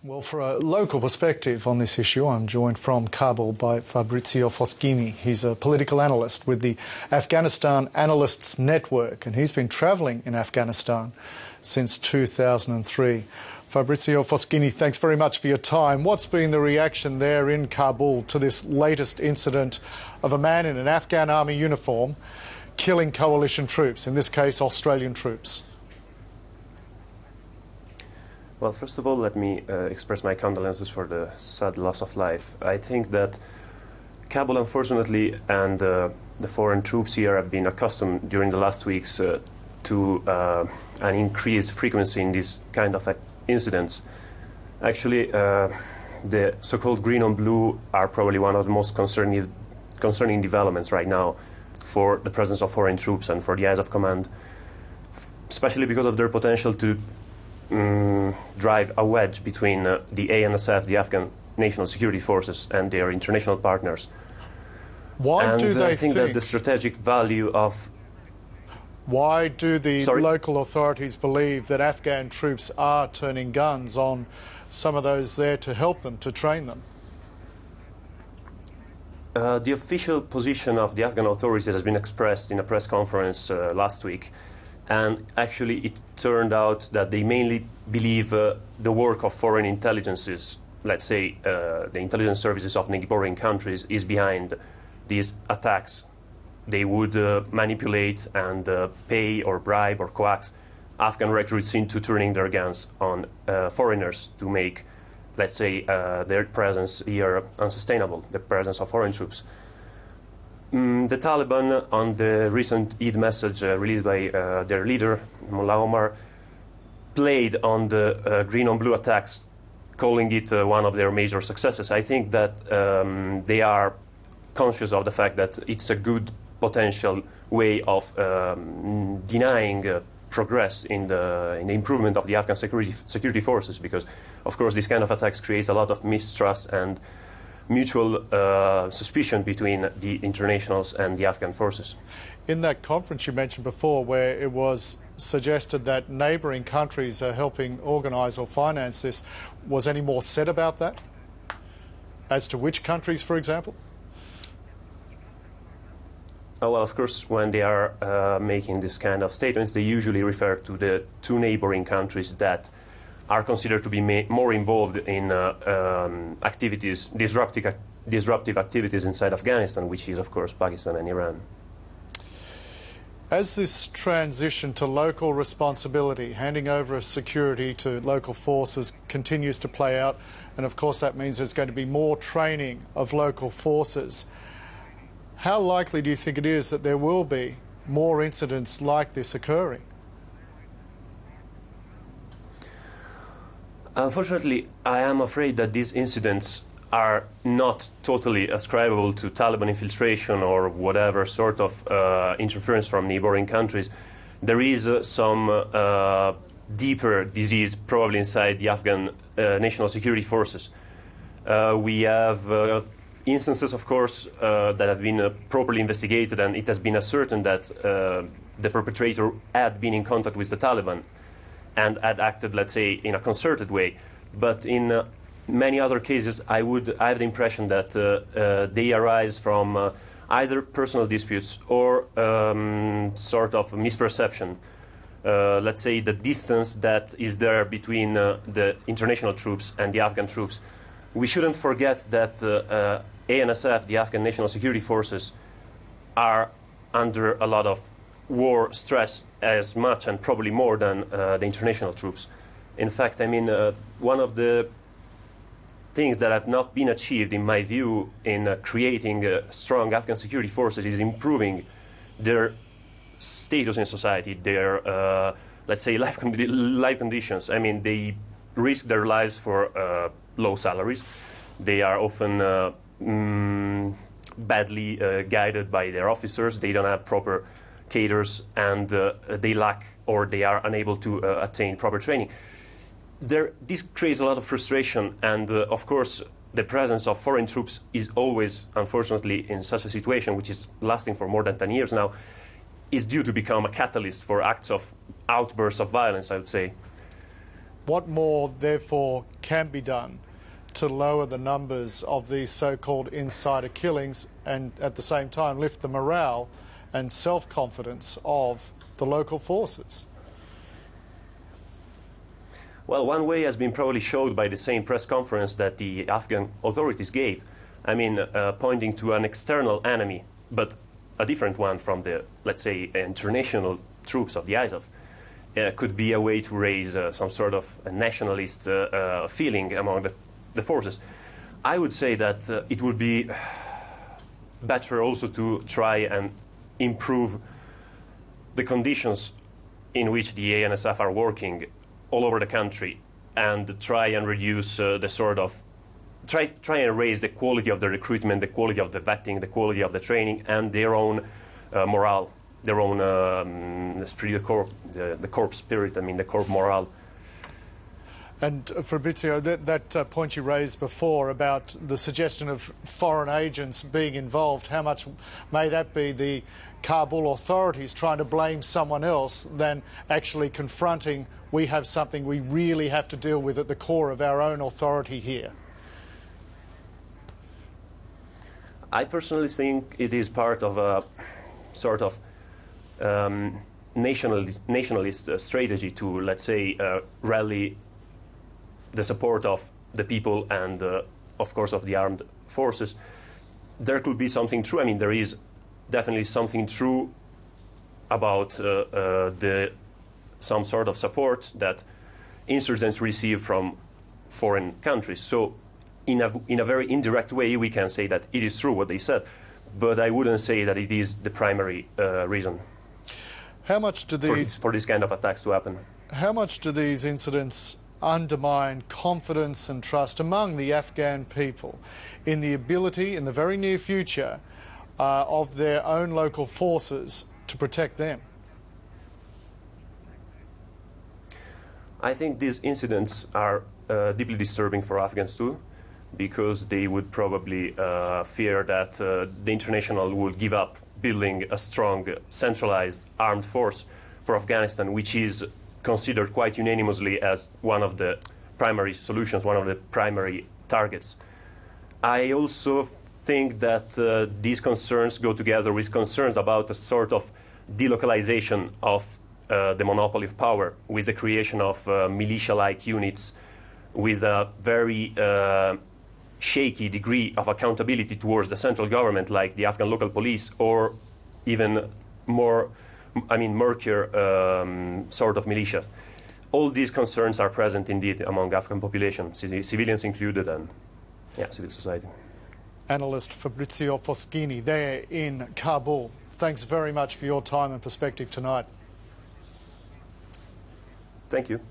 Well, for a local perspective on this issue, I'm joined from Kabul by Fabrizio Foschini. He's a political analyst with the Afghanistan Analysts Network, and he's been travelling in Afghanistan since 2003. Fabrizio Foschini, thanks very much for your time. What's been the reaction there in Kabul to this latest incident of a man in an Afghan army uniform killing coalition troops, in this case Australian troops? Well, first of all, let me express my condolences for the sad loss of life. I think that Kabul, unfortunately, and the foreign troops here have been accustomed during the last weeks to an increased frequency in these kind of incidents. Actually, the so-called green on blue are probably one of the most concerning developments right now for the presence of foreign troops and for the eyes of command, especially because of their potential to drive a wedge between the ANSF, the Afghan National Security Forces, and their international partners. Why do they I think that the strategic value of... Why do the local authorities believe that Afghan troops are turning guns on some of those there to help them, to train them? The official position of the Afghan authorities has been expressed in a press conference last week. And actually, it turned out that they mainly believe the work of foreign intelligences, let's say the intelligence services of neighboring countries, is behind these attacks. They would manipulate and pay or bribe or coax Afghan recruits into turning their guns on foreigners to make, let's say, their presence here unsustainable, the presence of foreign troops. The Taliban, on the recent Eid message released by their leader, Mullah Omar, played on the green on blue attacks, calling it one of their major successes. I think that they are conscious of the fact that it's a good potential way of denying progress in the improvement of the Afghan security forces, because, of course, this kind of attacks creates a lot of mistrust and mutual suspicion between the internationals and the Afghan forces. In that conference you mentioned before, where it was suggested that neighbouring countries are helping organise or finance this, was any more said about that? As to which countries, for example? Well, of course, when they are making this kind of statements, they usually refer to the two neighbouring countries that are considered to be more involved in activities, disruptive activities inside Afghanistan, which is, of course, Pakistan and Iran. As this transition to local responsibility, handing over of security to local forces, continues to play out, and of course that means there's going to be more training of local forces, how likely do you think it is that there will be more incidents like this occurring? Unfortunately, I am afraid that these incidents are not totally ascribable to Taliban infiltration or whatever sort of interference from neighboring countries. There is some deeper disease probably inside the Afghan National Security Forces. We have instances, of course, that have been properly investigated, and it has been ascertained that the perpetrator had been in contact with the Taliban and had acted, let's say, in a concerted way. But in many other cases, I have the impression that they arise from either personal disputes or sort of misperception. Let's say the distance that is there between the international troops and the Afghan troops. We shouldn't forget that ANSF, the Afghan National Security Forces, are under a lot of war stress as much and probably more than the international troops. In fact, I mean, one of the things that have not been achieved, in my view, in creating strong Afghan security forces is improving their status in society, their, let's say, life conditions. I mean, they risk their lives for low salaries. They are often badly guided by their officers. They don't have proper cadres, and they lack or they are unable to attain proper training. This creates a lot of frustration, and of course the presence of foreign troops is always, unfortunately, in such a situation, which is lasting for more than 10 years now, is due to become a catalyst for acts of outbursts of violence, I would say. What more, therefore, can be done to lower the numbers of these so-called insider killings and at the same time lift the morale and self-confidence of the local forces? Well, one way has been probably showed by the same press conference that the Afghan authorities gave. I mean, pointing to an external enemy, but a different one from the, let's say, international troops of the ISAF. Could be a way to raise some sort of a nationalist feeling among the forces. I would say that it would be better also to try and improve the conditions in which the ANSF are working all over the country, and try and reduce the sort of try and raise the quality of the recruitment, the quality of the vetting, the quality of the training, and their own morale, their own esprit de corps, the corps spirit. I mean, the corps morale. And Fabrizio, that point you raised before about the suggestion of foreign agents being involved, how much may that be the Kabul authorities trying to blame someone else than actually confronting, we have something we really have to deal with at the core of our own authority here? I personally think it is part of a sort of nationalist strategy to, let's say, rally the support of the people and, of course, of the armed forces. There could be something true. I mean, there is definitely something true about some sort of support that insurgents receive from foreign countries. So in a very indirect way, we can say that it is true what they said, but I wouldn't say that it is the primary reason. How much do these for this kind of attacks to happen? How much do these incidents undermine confidence and trust among the Afghan people in the ability, in the very near future, of their own local forces to protect them? I think these incidents are deeply disturbing for Afghans too, because they would probably fear that the international will give up building a strong, centralized armed force for Afghanistan, which is considered quite unanimously as one of the primary solutions, one of the primary targets. I also think that these concerns go together with concerns about a sort of delocalization of the monopoly of power, with the creation of militia-like units with a very shaky degree of accountability towards the central government, like the Afghan local police, or even more, I mean, murkier sort of militias. All these concerns are present indeed among Afghan population, civilians included, and civil society. Analyst Fabrizio Foschini there in Kabul. Thanks very much for your time and perspective tonight. Thank you.